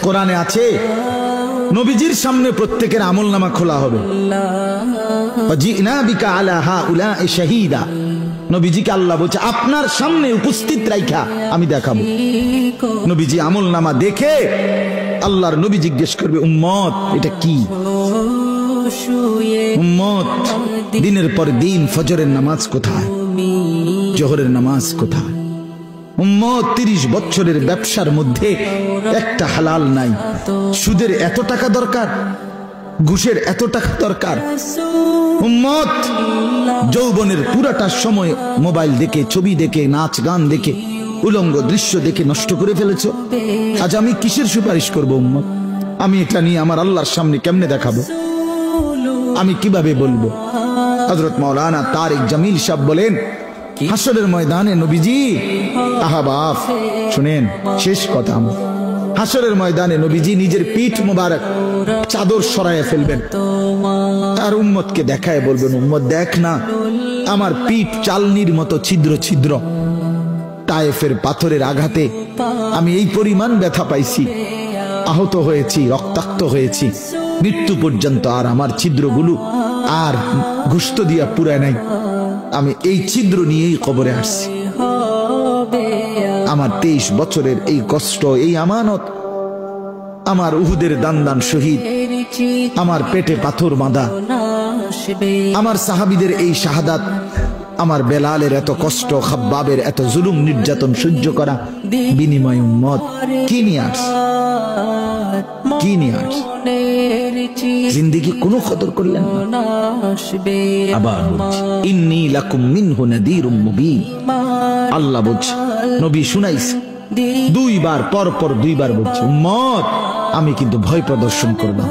কোরআনে আছে নবীজির সামনে প্রত্যেকের আমলনামা খোলা হবে। ওয়াজিনা বিকা আলা হাউলাই শাহীদা, নবীজিকে আল্লাহ বলছে আপনার সামনে উপস্থিত রাইখা আমি দেখাবো। নবীজি আমলনামা দেখে আল্লাহর নবী জিজ্ঞেস করবে উম্মত এটা কি? উম্মত দিনের পর দিন ফজরের নামাজ কোথায়, জোহরের নামাজ কোথায়? উম্মত 30 বছরের ব্যবসার মধ্যে একটা হালাল নাই। সুদের এত টাকা দরকার, ঘুষের এত টাকা দরকার। উম্মত যৌবনের পুরাটা সময় মোবাইল দেখে, ছবি দেখে, নাচ গান দেখে, উলঙ্গ দৃশ্য দেখে নষ্ট করে ফেলেছ। আজ আমি কিসের সুপারিশ করব উম্মত? আমি এটা নিয়ে আমার আল্লাহর সামনে কেমনে দেখাবো? আমি কিভাবে বলবো? হযরত মাওলানা তারিক জামিল সাহেব বলেন হাসরের ময়দানে নবীজি, আহা বাপ শুনেন শেষ কথা, হাসরের ময়দানে নবীজি নিজের পিঠ মোবারক চাদর সরাইয়া ফেলবেন, তার উম্মতকে দেখায় বলবেন উম্মত দেখ না আমার পিঠ চালনির মতো ছিদ্র ছিদ্র, তায়েফের পাথরের আঘাতে আমি এই পরিমাণ ব্যথা পাইছি, আহত হয়েছি, রক্তাক্ত হয়েছি, মৃত্যু পর্যন্ত আর আমার ছিদ্রগুলো আর গোশত দিয়া পুরায় নাই, আমি এই ছিদ্র নিয়েই কবরে আসছি। আমার 23 বছরের এই কষ্ট, এই আমানত, আমার উহুদের দান শহীদ, আমার পেটে পাথর বাঁধা, আমার সাহাবীদের এই শাহাদাত, আমার বেলালের এত কষ্ট, খাব্বাবের এত জুলুম নির্যাতন সহ্য করা, বিনিময় উম্মত কি নিয়ে আস, কি নিয়ে আস? জিন্দেগি কোনো কদর করলেন না। আবার ইন্নী লাকুম মিনহু নাযীরুম মুবিন, আল্লাহ বলছে নবী শুনাইছে 2 বার, পর পর 2 বার বলছে উম্মত আমি কিন্তু ভয় প্রদর্শন করব না।